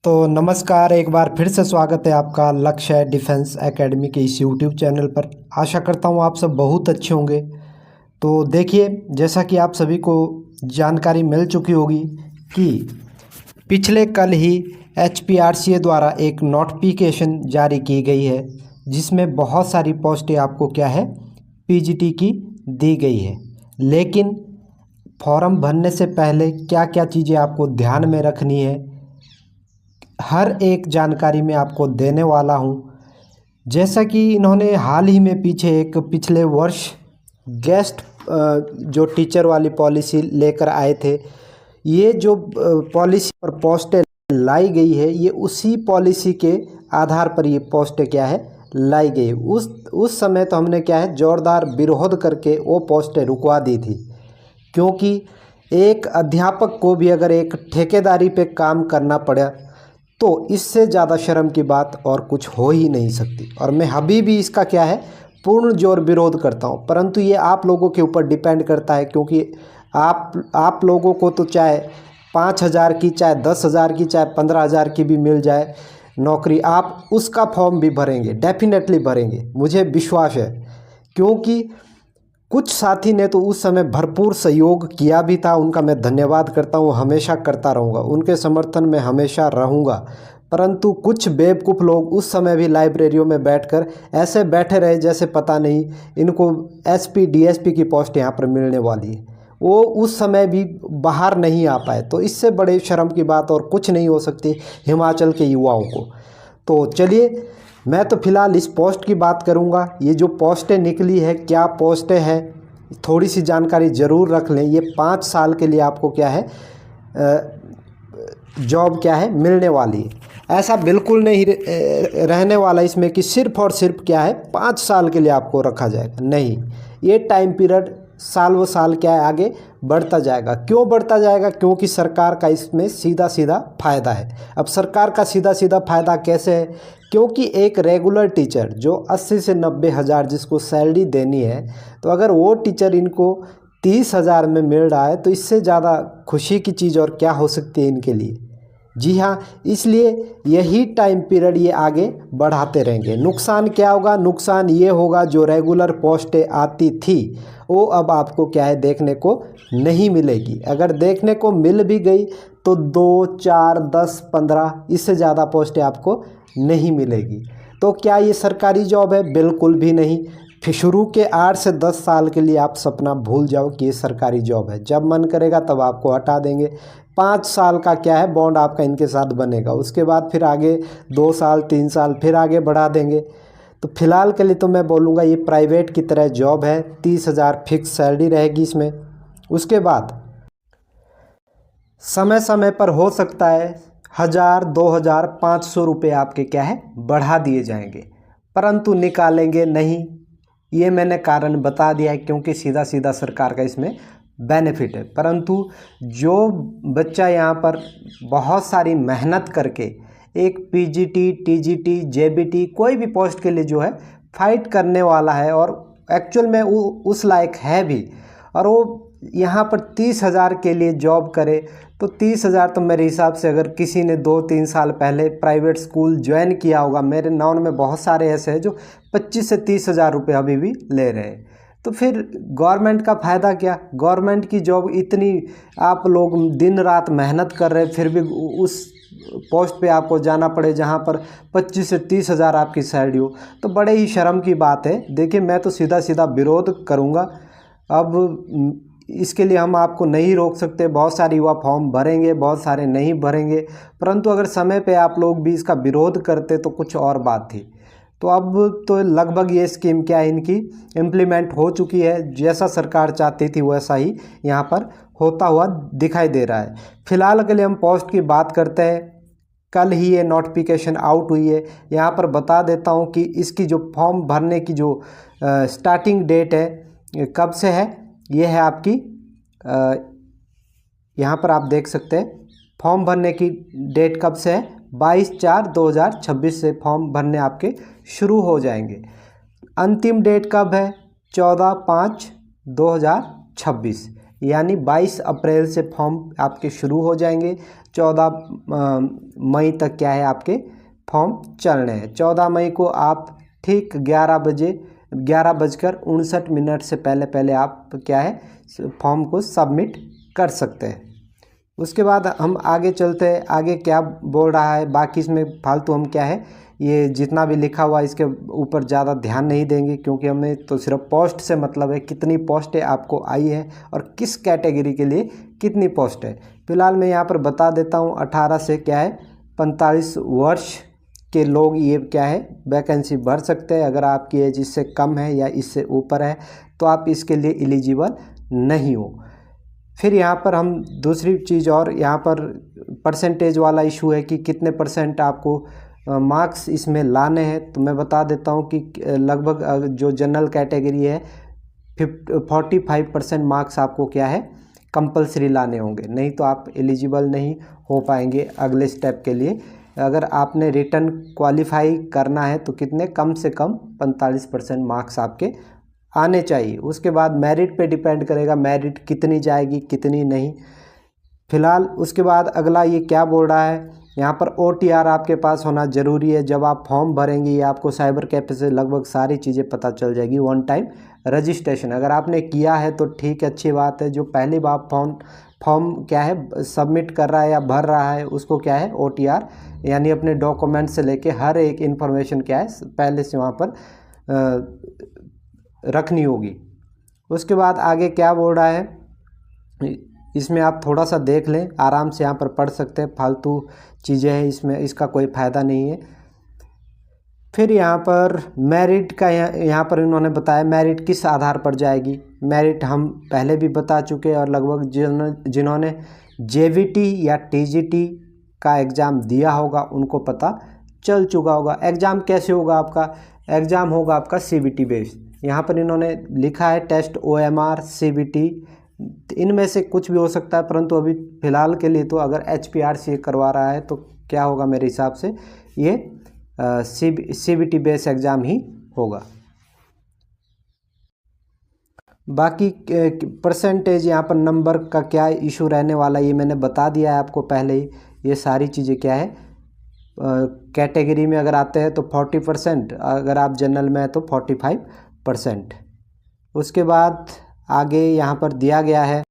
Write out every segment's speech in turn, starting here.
तो नमस्कार, एक बार फिर से स्वागत है आपका लक्ष्य डिफेंस एकेडमी के इस यूट्यूब चैनल पर। आशा करता हूँ आप सब बहुत अच्छे होंगे। तो देखिए, जैसा कि आप सभी को जानकारी मिल चुकी होगी कि पिछले कल ही HPRCA द्वारा एक नोटिफिकेशन जारी की गई है, जिसमें बहुत सारी पोस्टें आपको क्या है PGT की दी गई है। लेकिन फॉर्म भरने से पहले क्या क्या चीज़ें आपको ध्यान में रखनी है, हर एक जानकारी मैं आपको देने वाला हूं। जैसा कि इन्होंने हाल ही में पिछले वर्ष गेस्ट जो टीचर वाली पॉलिसी लेकर आए थे, ये जो पॉलिसी और पोस्टें लाई गई है, ये उसी पॉलिसी के आधार पर ये पोस्टें क्या है लाई गई। उस समय तो हमने क्या है जोरदार विरोध करके वो पोस्टें रुकवा दी थी, क्योंकि एक अध्यापक को भी अगर एक ठेकेदारी पे काम करना पड़ा तो इससे ज़्यादा शर्म की बात और कुछ हो ही नहीं सकती। और मैं अभी भी इसका क्या है पूर्ण जोर विरोध करता हूँ, परंतु ये आप लोगों के ऊपर डिपेंड करता है, क्योंकि आप लोगों को तो चाहे 5,000 की, चाहे 10,000 की, चाहे 15,000 की भी मिल जाए नौकरी, आप उसका फॉर्म भी भरेंगे, डेफिनेटली भरेंगे, मुझे विश्वास है। क्योंकि कुछ साथी ने तो उस समय भरपूर सहयोग किया भी था, उनका मैं धन्यवाद करता हूँ, हमेशा करता रहूँगा, उनके समर्थन में हमेशा रहूँगा। परंतु कुछ बेवकूफ़ लोग उस समय भी लाइब्रेरियों में बैठकर ऐसे बैठे रहे जैसे पता नहीं इनको SP DSP की पोस्ट यहाँ पर मिलने वाली है। वो उस समय भी बाहर नहीं आ पाए, तो इससे बड़े शर्म की बात और कुछ नहीं हो सकती हिमाचल के युवाओं को। तो चलिए, मैं तो फिलहाल इस पोस्ट की बात करूंगा। ये जो पोस्टें निकली है, क्या पोस्टें हैं, थोड़ी सी जानकारी ज़रूर रख लें। ये 5 साल के लिए आपको क्या है जॉब क्या है मिलने वाली है। ऐसा बिल्कुल नहीं रहने वाला इसमें कि सिर्फ और सिर्फ क्या है 5 साल के लिए आपको रखा जाएगा, नहीं। ये टाइम पीरियड साल व साल क्या है आगे बढ़ता जाएगा। क्यों बढ़ता जाएगा? क्योंकि सरकार का इसमें सीधा सीधा फ़ायदा है। अब सरकार का सीधा सीधा फ़ायदा कैसे है? क्योंकि एक रेगुलर टीचर जो 80 से 90 हज़ार जिसको सैलरी देनी है, तो अगर वो टीचर इनको 30,000 में मिल रहा है, तो इससे ज़्यादा खुशी की चीज़ और क्या हो सकती है इनके लिए। जी हाँ, इसलिए यही टाइम पीरियड ये आगे बढ़ाते रहेंगे। नुकसान क्या होगा? नुकसान ये होगा जो रेगुलर पोस्टें आती थी वो अब आपको क्या है देखने को नहीं मिलेगी। अगर देखने को मिल भी गई तो 2, 4, 10, 15 इससे ज़्यादा पोस्टें आपको नहीं मिलेगी। तो क्या ये सरकारी जॉब है? बिल्कुल भी नहीं। फिर शुरू के 8 से 10 साल के लिए आप सपना भूल जाओ कि ये सरकारी जॉब है। जब मन करेगा तब आपको हटा देंगे। 5 साल का क्या है बॉन्ड आपका इनके साथ बनेगा, उसके बाद फिर आगे 2 साल 3 साल फिर आगे बढ़ा देंगे। तो फिलहाल के लिए तो मैं बोलूँगा ये प्राइवेट की तरह जॉब है। 30,000 फिक्स सैलरी रहेगी इसमें। उसके बाद समय समय पर हो सकता है 1,000, 2,000, 500 रुपये आपके क्या है बढ़ा दिए जाएंगे, परंतु निकालेंगे नहीं। ये मैंने कारण बता दिया है, क्योंकि सीधा सीधा सरकार का इसमें बेनिफिट है। परंतु जो बच्चा यहाँ पर बहुत सारी मेहनत करके एक PGT, TGT, JBT कोई भी पोस्ट के लिए जो है फाइट करने वाला है और एक्चुअल में उस लायक है भी, और वो यहाँ पर 30,000 के लिए जॉब करे, तो 30,000 तो मेरे हिसाब से अगर किसी ने 2-3 साल पहले प्राइवेट स्कूल ज्वाइन किया होगा, मेरे नॉन में बहुत सारे ऐसे हैं जो 25 से 30,000 रुपये अभी भी ले रहे हैं। तो फिर गवर्नमेंट का फ़ायदा क्या? गवर्नमेंट की जॉब इतनी आप लोग दिन रात मेहनत कर रहे, फिर भी उस पोस्ट पे आपको जाना पड़े जहाँ पर 25 से 30,000 आपकी सैलरी हो, तो बड़े ही शर्म की बात है। देखिए, मैं तो सीधा सीधा विरोध करूँगा। अब इसके लिए हम आपको नहीं रोक सकते। बहुत सारे युवा फॉर्म भरेंगे, बहुत सारे नहीं भरेंगे, परंतु अगर समय पे आप लोग भी इसका विरोध करते तो कुछ और बात थी। तो अब तो लगभग ये स्कीम क्या है इनकी इम्प्लीमेंट हो चुकी है। जैसा सरकार चाहती थी वैसा ही यहाँ पर होता हुआ दिखाई दे रहा है। फिलहाल के लिए हम पोस्ट की बात करते हैं। कल ही ये नोटिफिकेशन आउट हुई है। यहाँ पर बता देता हूँ कि इसकी जो फॉर्म भरने की जो स्टार्टिंग डेट है कब से है, ये है आपकी यहाँ पर आप देख सकते हैं फॉर्म भरने की डेट कब से है, 22/4/2026 से फॉर्म भरने आपके शुरू हो जाएंगे। अंतिम डेट कब है? 14/5/2026। यानी 22 अप्रैल से फॉर्म आपके शुरू हो जाएंगे। 14 मई तक क्या है आपके फॉर्म चलने हैं। 14 मई को आप ठीक 11:59 से पहले आप क्या है फॉर्म को सबमिट कर सकते हैं। उसके बाद हम आगे चलते हैं, आगे क्या बोल रहा है। बाकी इसमें फालतू हम क्या है ये जितना भी लिखा हुआ इसके ऊपर ज़्यादा ध्यान नहीं देंगे, क्योंकि हमें तो सिर्फ पोस्ट से मतलब है, कितनी पोस्टें आपको आई है और किस कैटेगरी के लिए कितनी पोस्ट है। फिलहाल मैं यहाँ पर बता देता हूँ 18 से क्या है 45 वर्ष के लोग ये क्या है वैकेंसी भर सकते हैं। अगर आपकी एज इससे कम है या इससे ऊपर है तो आप इसके लिए एलिजिबल नहीं हो। फिर यहाँ पर हम दूसरी चीज़ और यहाँ पर परसेंटेज वाला इशू है कि कितने % आपको मार्क्स इसमें लाने हैं। तो मैं बता देता हूँ कि लगभग जो जनरल कैटेगरी है 45% मार्क्स आपको क्या है कंपलसरी लाने होंगे, नहीं तो आप एलिजिबल नहीं हो पाएंगे अगले स्टेप के लिए। अगर आपने रिटर्न क्वालिफाई करना है तो कितने कम से कम 45% मार्क्स आपके आने चाहिए। उसके बाद मेरिट पे डिपेंड करेगा, मेरिट कितनी जाएगी कितनी नहीं। फिलहाल उसके बाद अगला ये क्या बोल रहा है यहाँ पर OTR आपके पास होना ज़रूरी है। जब आप फॉर्म भरेंगे ये आपको साइबर कैफे से लगभग सारी चीज़ें पता चल जाएगी। वन टाइम रजिस्ट्रेशन अगर आपने किया है तो ठीक है, अच्छी बात है। जो पहली बार फॉर्म क्या है सबमिट कर रहा है या भर रहा है उसको क्या है OTR यानी अपने डॉक्यूमेंट से लेके हर एक इन्फॉर्मेशन क्या है पहले से वहाँ पर रखनी होगी। उसके बाद आगे क्या बोल रहा है इसमें आप थोड़ा सा देख लें, आराम से यहाँ पर पढ़ सकते हैं, फालतू चीज़ें हैं इसमें, इसका कोई फ़ायदा नहीं है। फिर यहाँ पर मेरिट का यहाँ पर इन्होंने बताया मेरिट किस आधार पर जाएगी। मेरिट हम पहले भी बता चुके हैं और लगभग जिन्होंने JVT या TGT का एग्ज़ाम दिया होगा उनको पता चल चुका होगा। एग्ज़ाम कैसे होगा आपका, एग्ज़ाम होगा आपका CBT बेस्ड। यहाँ पर इन्होंने लिखा है टेस्ट OMR CBT, इनमें से कुछ भी हो सकता है, परंतु अभी फ़िलहाल के लिए तो अगर HPRC करवा रहा है तो क्या होगा मेरे हिसाब से ये CBT बेस एग्ज़ाम ही होगा। बाकी परसेंटेज यहाँ पर नंबर का क्या इशू रहने वाला ये मैंने बता दिया है आपको पहले ही। ये सारी चीज़ें क्या है कैटेगरी में अगर आते हैं तो 40%, अगर आप जनरल में है तो 45%। उसके बाद आगे यहाँ पर दिया गया है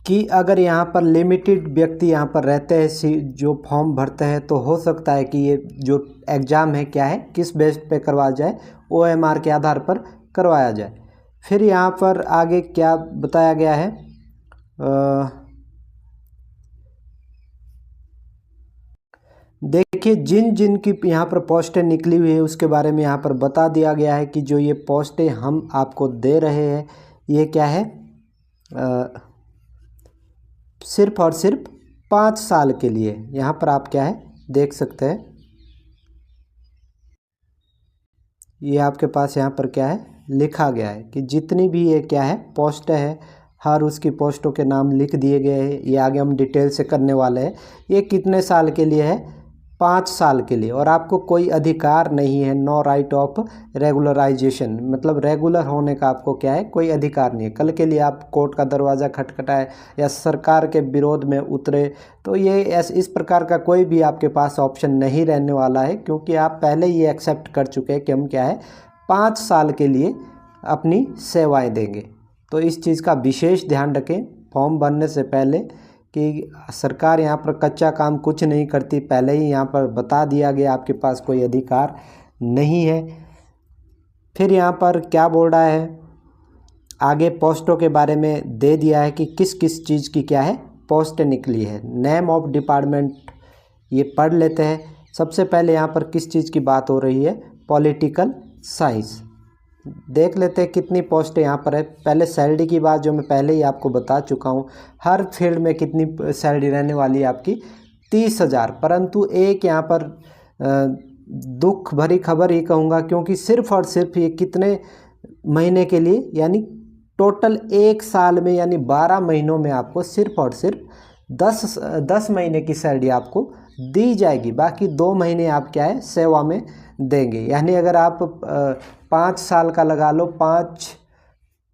कि अगर यहाँ पर लिमिटेड व्यक्ति यहाँ पर रहते हैं जो फॉर्म भरते हैं तो हो सकता है कि ये जो एग्ज़ाम है क्या है किस बेस पे करवाया जाए, OMR के आधार पर करवाया जाए। फिर यहाँ पर आगे क्या बताया गया है देखिए जिन की यहाँ पर पोस्टें निकली हुई है उसके बारे में यहाँ पर बता दिया गया है कि जो ये पोस्टें हम आपको दे रहे हैं ये क्या है सिर्फ और सिर्फ 5 साल के लिए। यहाँ पर आप क्या है देख सकते हैं, ये आपके पास यहाँ पर क्या है लिखा गया है कि जितनी भी ये क्या है पोस्टें हैं हर उसकी पोस्टों के नाम लिख दिए गए हैं। ये आगे हम डिटेल से करने वाले हैं। ये कितने साल के लिए है, 5 साल के लिए। और आपको कोई अधिकार नहीं है, नो राइट ऑफ रेगुलराइजेशन, मतलब रेगुलर होने का आपको क्या है कोई अधिकार नहीं है। कल के लिए आप कोर्ट का दरवाज़ा खटखटाए या सरकार के विरोध में उतरे तो ये इस प्रकार का कोई भी आपके पास ऑप्शन नहीं रहने वाला है, क्योंकि आप पहले ही एक्सेप्ट कर चुके हैं कि हम क्या है 5 साल के लिए अपनी सेवाएँ देंगे। तो इस चीज़ का विशेष ध्यान रखें फॉर्म भरने से पहले कि सरकार यहाँ पर कच्चा काम कुछ नहीं करती, पहले ही यहाँ पर बता दिया गया आपके पास कोई अधिकार नहीं है। फिर यहाँ पर क्या बोल रहा है आगे पोस्टों के बारे में दे दिया है कि किस किस चीज़ की क्या है पोस्ट निकली है। नेम ऑफ डिपार्टमेंट ये पढ़ लेते हैं। सबसे पहले यहाँ पर किस चीज़ की बात हो रही है, पॉलिटिकल साइंस। देख लेते हैं कितनी पोस्ट यहाँ पर है। पहले सैलरी की बात जो मैं पहले ही आपको बता चुका हूँ, हर फील्ड में कितनी सैलरी रहने वाली है आपकी 30,000। परंतु एक यहाँ पर दुख भरी खबर ही कहूँगा, क्योंकि सिर्फ और सिर्फ ये कितने महीने के लिए यानी टोटल 1 साल में यानी 12 महीनों में आपको सिर्फ और सिर्फ 10 महीने की सैलरी आपको दी जाएगी। बाकी 2 महीने आप क्या है सेवा में देंगे। यानी अगर आप 5 साल का लगा लो,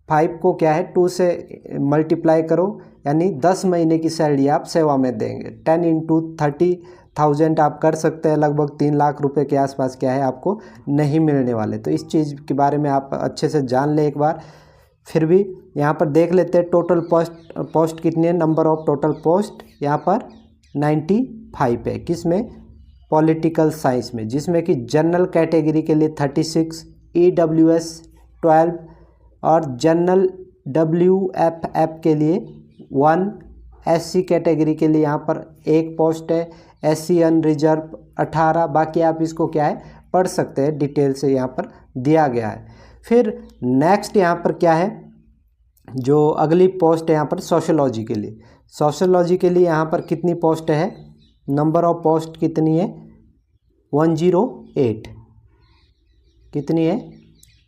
5 को क्या है 2 से मल्टीप्लाई करो, यानी 10 महीने की सैलरी आप सेवा में देंगे। 10 इंटू 30,000 आप कर सकते हैं, लगभग 3 लाख रुपए के आसपास क्या है आपको नहीं मिलने वाले। तो इस चीज़ के बारे में आप अच्छे से जान लें एक बार। फिर भी यहाँ पर देख लेते हैं टोटल पोस्ट कितनी है। नंबर ऑफ टोटल पोस्ट यहाँ पर 95 है, किस में, पॉलिटिकल साइंस में, जिसमें कि जनरल कैटेगरी के लिए 36, EWS 12 और जनरल WFF के लिए 1, SC कैटेगरी के लिए यहाँ पर 1 पोस्ट है, SC अनरिजर्व 18। बाकी आप इसको क्या है पढ़ सकते हैं, डिटेल से यहाँ पर दिया गया है। फिर नेक्स्ट यहाँ पर क्या है, जो अगली पोस्ट है यहाँ पर सोशियोलॉजी के लिए। सोशियोलॉजी के लिए यहाँ पर कितनी पोस्ट है, नंबर ऑफ पोस्ट कितनी है 108, कितनी है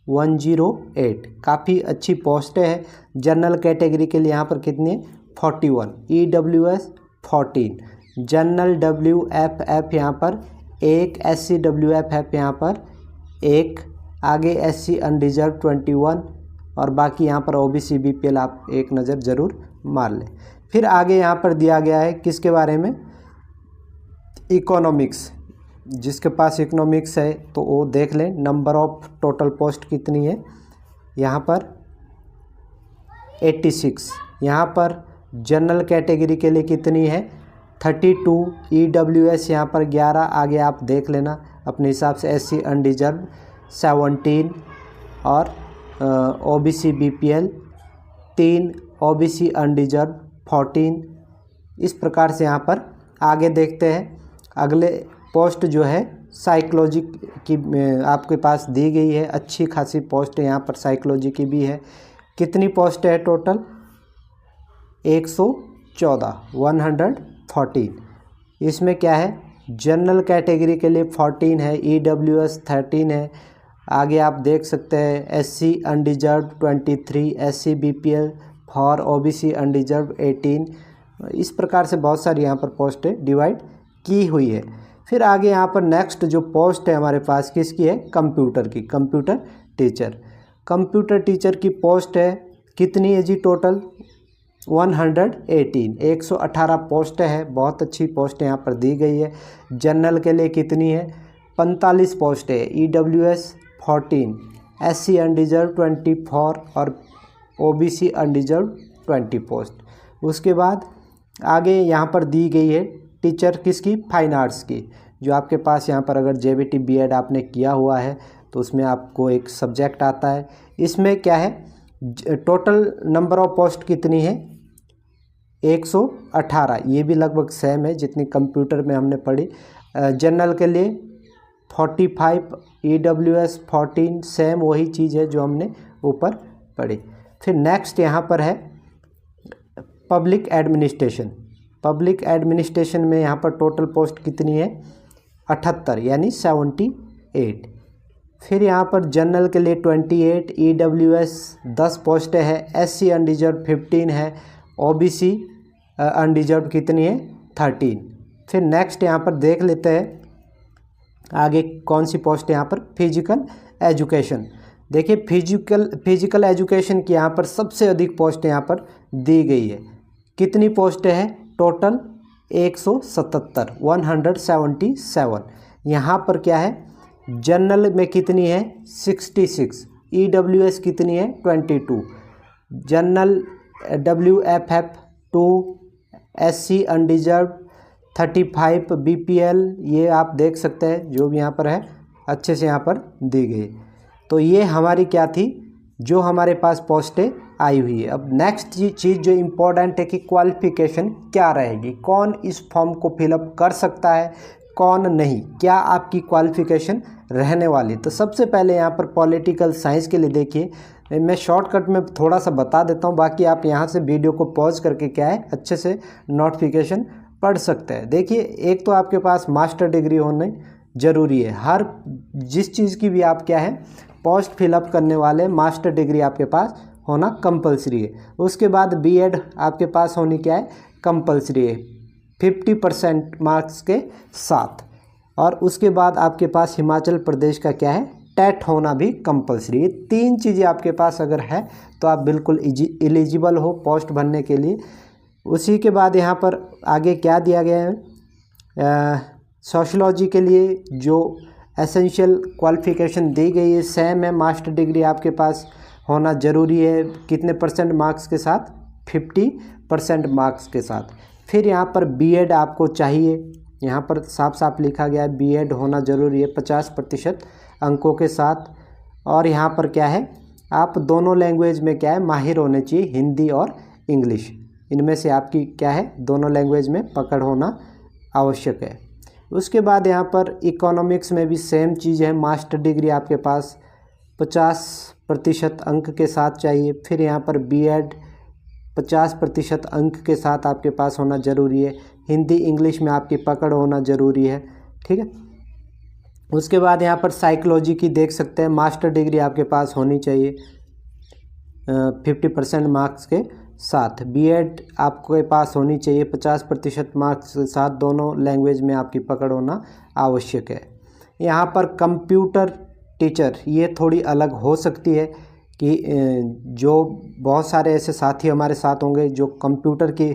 108, काफ़ी अच्छी पोस्ट है। जनरल कैटेगरी के लिए यहाँ पर कितनी है 41, EWS 14, जनरल WFF यहाँ पर 1, SC WFF यहाँ पर 1, आगे SC अनरिजर्व 21 और बाकी यहाँ पर OBC BPL आप एक नज़र ज़रूर मार लें। फिर आगे यहाँ पर दिया गया है किसके बारे में, इकोनॉमिक्स, जिसके पास इकोनॉमिक्स है तो वो देख लें। नंबर ऑफ टोटल पोस्ट कितनी है यहाँ पर 86, यहाँ पर जनरल कैटेगरी के लिए कितनी है 32, EWS यहाँ पर 11, आगे आप देख लेना अपने हिसाब से, SC अनरिजर्व 17 और OBC BPL 3, OBC अनरिजर्व 14। इस प्रकार से यहाँ पर आगे देखते हैं। अगले पोस्ट जो है साइकोलॉजी की आपके पास दी गई है, अच्छी खासी पोस्ट है यहाँ पर, साइकोलॉजी की भी है। कितनी पोस्ट है टोटल 114, 114। इसमें क्या है, जनरल कैटेगरी के लिए 14 है, EWS 13 है, आगे आप देख सकते हैं SC unreserve 23, SC BPL 4, OBC unreserve 18। इस प्रकार से बहुत सारी यहाँ पर पोस्टें डिवाइड की हुई है। फिर आगे यहाँ पर नेक्स्ट जो पोस्ट है हमारे पास किसकी है, कंप्यूटर की, कंप्यूटर टीचर। कंप्यूटर टीचर की पोस्ट है कितनी है जी टोटल 118, 118 पोस्ट है, बहुत अच्छी पोस्ट यहाँ पर दी गई है। जनरल के लिए कितनी है 45 पोस्ट है, EWS 14, SC अनरिजर्व 24 और OBC अनरिजर्व 20 पोस्ट। उसके बाद आगे यहाँ पर दी गई है टीचर किसकी, फाइन आर्ट्स की, जो आपके पास यहाँ पर अगर JBT B.Ed आपने किया हुआ है तो उसमें आपको एक सब्जेक्ट आता है। इसमें क्या है, टोटल नंबर ऑफ पोस्ट कितनी है 118, ये भी लगभग सेम है जितनी कंप्यूटर में हमने पढ़ी। जनरल के लिए 45, EWS 14, सेम वही चीज़ है जो हमने ऊपर पढ़ी। फिर नेक्स्ट यहाँ पर है पब्लिक एडमिनिस्ट्रेशन। पब्लिक एडमिनिस्ट्रेशन में यहाँ पर टोटल पोस्ट कितनी है 78, यानी 78। फिर यहाँ पर जनरल के लिए 28, EWS 10 पोस्ट है, SC अनरिजर्व 15 है, OBC अनरिजर्व कितनी है 13। फिर नेक्स्ट यहाँ पर देख लेते हैं आगे कौन सी पोस्ट है यहाँ पर, फिजिकल एजुकेशन। देखिए फिजिकल एजुकेशन की यहाँ पर सबसे अधिक पोस्ट यहाँ पर दी गई है। कितनी पोस्ट है टोटल 177, 177। यहाँ पर क्या है, जनरल में कितनी है 66, EWS कितनी है 22, general WFF 2, SC unreserve 35, BPL ये आप देख सकते हैं जो भी यहाँ पर है अच्छे से यहाँ पर दी गई। तो ये हमारी क्या थी, जो हमारे पास पोस्टें आई हुई है। अब नेक्स्ट चीज़ जो इम्पोर्टेंट है कि क्वालिफ़िकेशन क्या रहेगी, कौन इस फॉर्म को फिलअप कर सकता है कौन नहीं, क्या आपकी क्वालिफ़िकेशन रहने वाली। तो सबसे पहले यहाँ पर पॉलिटिकल साइंस के लिए देखिए, मैं शॉर्टकट में थोड़ा सा बता देता हूँ, बाकी आप यहाँ से वीडियो को पॉज करके क्या है अच्छे से नोटिफिकेशन पढ़ सकते हैं। देखिए एक तो आपके पास मास्टर डिग्री होना ज़रूरी है, हर जिस चीज़ की भी आप क्या है पोस्ट फिलअप करने वाले मास्टर डिग्री आपके पास होना कंपलसरी है। उसके बाद B.Ed आपके पास होनी क्या है कंपलसरी है 50% मार्क्स के साथ। और उसके बाद आपके पास हिमाचल प्रदेश का क्या है टेट होना भी कंपलसरी। ये 3 चीज़ें आपके पास अगर है तो आप बिल्कुल एलिजिबल हो पोस्ट भरने के लिए। उसी के बाद यहाँ पर आगे क्या दिया गया है, सोशियोलॉजी के लिए जो एसेंशियल क्वालिफ़िकेशन दी गई है सेम है, मास्टर डिग्री आपके पास होना ज़रूरी है। कितने % मार्क्स के साथ? 50% मार्क्स के साथ। फिर यहाँ पर बीएड आपको चाहिए, यहाँ पर साफ साफ लिखा गया है बीएड होना ज़रूरी है 50% अंकों के साथ। और यहाँ पर क्या है, आप दोनों लैंग्वेज में क्या है माहिर होने चाहिए, हिंदी और इंग्लिश। इनमें से आपकी क्या है दोनों लैंग्वेज में पकड़ होना आवश्यक है। उसके बाद यहाँ पर इकोनॉमिक्स में भी सेम चीज़ है, मास्टर डिग्री आपके पास 50% अंक के साथ चाहिए। फिर यहाँ पर बीएड 50% अंक के साथ आपके पास होना ज़रूरी है। हिंदी इंग्लिश में आपकी पकड़ होना ज़रूरी है, ठीक है। उसके बाद यहाँ पर साइकोलॉजी की देख सकते हैं, मास्टर डिग्री आपके पास होनी चाहिए 50% मार्क्स के साथ। बीएड आपके पास होनी चाहिए 50% मार्क्स के साथ, दोनों लैंग्वेज में आपकी पकड़ होना आवश्यक है। यहाँ पर कंप्यूटर टीचर ये थोड़ी अलग हो सकती है कि जो बहुत सारे ऐसे साथी हमारे साथ होंगे जो कंप्यूटर की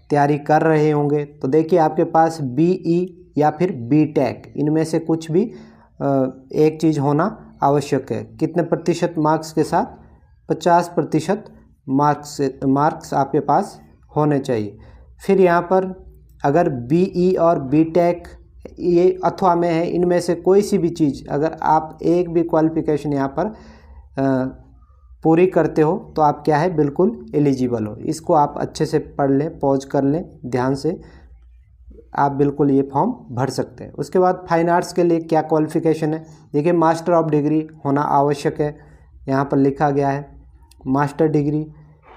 तैयारी कर रहे होंगे, तो देखिए आपके पास बीई या फिर बीटेक इनमें से कुछ भी एक चीज़ होना आवश्यक है। कितने % मार्क्स के साथ? 50% मार्क्स आपके पास होने चाहिए। फिर यहाँ पर अगर बीई और बीटेक ये अथवा में है, इनमें से कोई सी भी चीज़ अगर आप एक भी क्वालिफ़िकेशन यहाँ पर पूरी करते हो तो आप क्या है बिल्कुल एलिजिबल हो। इसको आप अच्छे से पढ़ लें, पॉज कर लें ध्यान से, आप बिल्कुल ये फॉर्म भर सकते हैं। उसके बाद फाइन आर्ट्स के लिए क्या क्वालिफ़िकेशन है, देखिए मास्टर ऑफ डिग्री होना आवश्यक है, यहाँ पर लिखा गया है मास्टर डिग्री।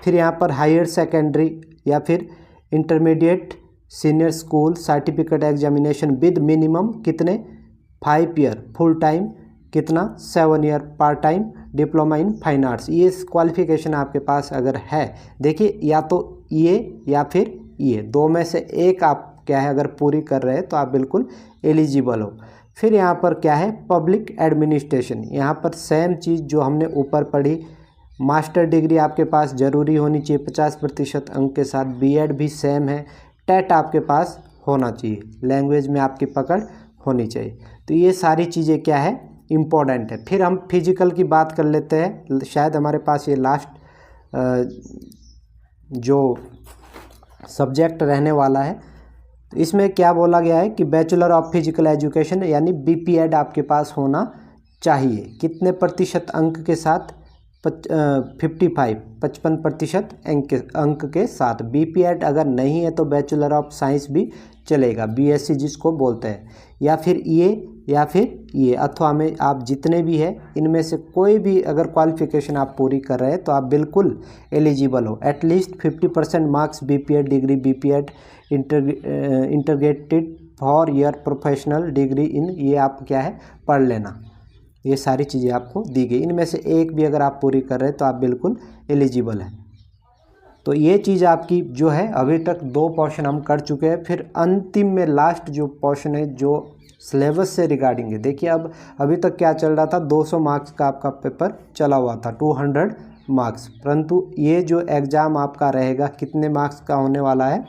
फिर यहाँ पर हायर सेकेंडरी या फिर intermediate senior school certificate examination with minimum कितने 5 ईयर, फुल टाइम कितना 7 year, part time diploma in fine arts. ये क्वालिफ़िकेशन आपके पास अगर है, देखिए या तो ये या फिर ये दो में से एक आप क्या है अगर पूरी कर रहे हैं तो आप बिल्कुल एलिजिबल हो। फिर यहाँ पर क्या है पब्लिक एडमिनिस्ट्रेशन, यहाँ पर सेम चीज़ जो हमने ऊपर पढ़ी, मास्टर डिग्री आपके पास ज़रूरी होनी चाहिए 50% अंक के साथ। बीएड भी सेम है, टेट आपके पास होना चाहिए, लैंग्वेज में आपकी पकड़ होनी चाहिए। तो ये सारी चीज़ें क्या है इम्पोर्टेंट है। फिर हम फिजिकल की बात कर लेते हैं, शायद हमारे पास ये लास्ट जो सब्जेक्ट रहने वाला है। तो इसमें क्या बोला गया है कि बैचलर ऑफ फिजिकल एजुकेशन यानी बीपीएड आपके पास होना चाहिए। कितने % अंक के साथ? 55% अंक के साथ। बीपीएड अगर नहीं है तो बैचलर ऑफ साइंस भी चलेगा, बीएससी जिसको बोलते हैं, या फिर ये अथवा में आप जितने भी है इनमें से कोई भी अगर क्वालिफ़िकेशन आप पूरी कर रहे हैं तो आप बिल्कुल एलिजिबल हो। At least 50% marks BPEd degree, BPEd integrated for year professional degree in, ये आप क्या है पढ़ लेना। ये सारी चीज़ें आपको दी गई, इनमें से एक भी अगर आप पूरी कर रहे हैं तो आप बिल्कुल एलिजिबल हैं। तो ये चीज़ आपकी जो है अभी तक 2 पोर्शन हम कर चुके हैं। फिर अंतिम में लास्ट जो पोर्शन है जो सिलेबस से रिगार्डिंग है, देखिए अब अभी तक क्या चल रहा था, 200 मार्क्स का आपका पेपर चला हुआ था, 200 मार्क्स, परंतु ये जो एग्ज़ाम आपका रहेगा कितने मार्क्स का होने वाला है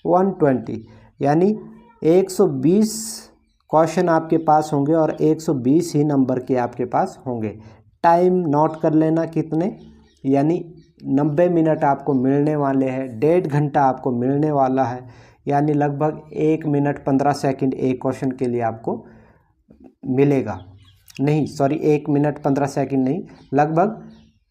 120, यानी 120 क्वेश्चन आपके पास होंगे और 120 ही नंबर के आपके पास होंगे। टाइम नोट कर लेना कितने, यानी 90 मिनट आपको मिलने वाले हैं, 1.5 घंटा आपको मिलने वाला है, यानी लगभग 1 मिनट 15 सेकंड एक क्वेश्चन के लिए आपको मिलेगा। नहीं सॉरी 1 मिनट 15 सेकंड नहीं, लगभग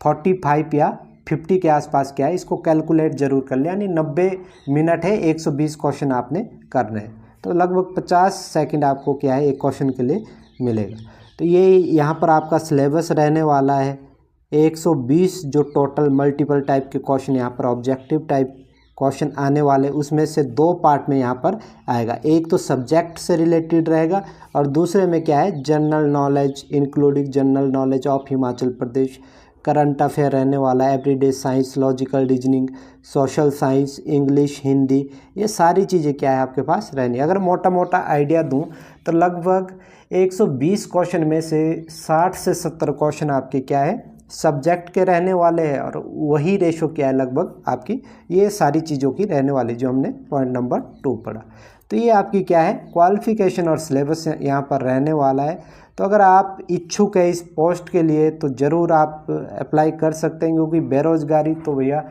45 या 50 के आसपास क्या है, इसको कैलकुलेट जरूर कर ले, यानी 90 मिनट है, 120 क्वेश्चन आपने करने हैं, तो लगभग 50 सेकंड आपको क्या है एक क्वेश्चन के लिए मिलेगा। तो ये यहाँ पर आपका सिलेबस रहने वाला है 120 जो टोटल मल्टीपल टाइप के क्वेश्चन यहाँ पर ऑब्जेक्टिव टाइप क्वेश्चन आने वाले, उसमें से 2 पार्ट में यहाँ पर आएगा। एक तो सब्जेक्ट से रिलेटेड रहेगा और दूसरे में क्या है general knowledge including general knowledge of Himachal Pradesh, current affair रहने वाला है, everyday science, logical reasoning, social science, English, Hindi, ये सारी चीज़ें क्या है आपके पास रहनी। अगर मोटा मोटा आइडिया दूं तो लगभग 120 क्वेश्चन में से 60 से 70 क्वेश्चन आपके क्या है सब्जेक्ट के रहने वाले हैं, और वही रेशो क्या है लगभग आपकी ये सारी चीज़ों की रहने वाली, जो हमने पॉइंट नंबर 2 पढ़ा। तो ये आपकी क्या है क्वालिफिकेशन और सिलेबस यहाँ पर रहने वाला है। तो अगर आप इच्छुक है इस पोस्ट के लिए तो ज़रूर आप अप्लाई कर सकते हैं, क्योंकि बेरोज़गारी तो भैया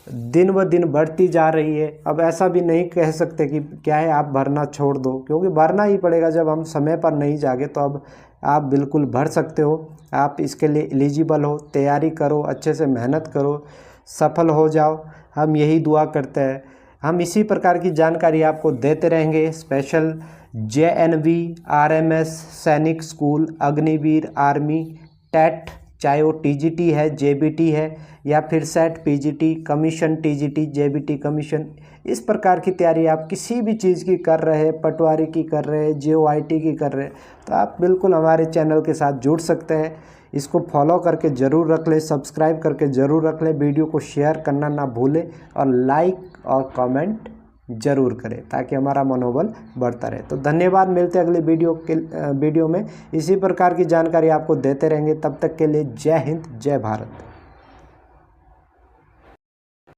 दिन ब दिन बढ़ती जा रही है। अब ऐसा भी नहीं कह सकते कि क्या है आप भरना छोड़ दो, क्योंकि भरना ही पड़ेगा जब हम समय पर नहीं जागे। तो अब आप बिल्कुल भर सकते हो, आप इसके लिए एलिजिबल हो, तैयारी करो, अच्छे से मेहनत करो, सफल हो जाओ, हम यही दुआ करते हैं। हम इसी प्रकार की जानकारी आपको देते रहेंगे। स्पेशल JNV, RMS, सैनिक स्कूल, अग्निवीर, आर्मी, टेट, चाहे वो TGT है, JBT है, या फिर set, PGT, commission, TGT, JBT commission, इस प्रकार की तैयारी आप किसी भी चीज़ की कर रहे हैं, पटवारी की कर रहे हैं, JOIT की कर रहे हैं, तो आप बिल्कुल हमारे चैनल के साथ जुड़ सकते हैं। इसको फॉलो करके ज़रूर रख लें, सब्सक्राइब करके ज़रूर रख लें, वीडियो को शेयर करना ना भूलें, और लाइक और कमेंट ज़रूर करें ताकि हमारा मनोबल बढ़ता रहे। तो धन्यवाद, मिलते हैं अगले वीडियो में इसी प्रकार की जानकारी आपको देते रहेंगे। तब तक के लिए जय हिंद, जय भारत।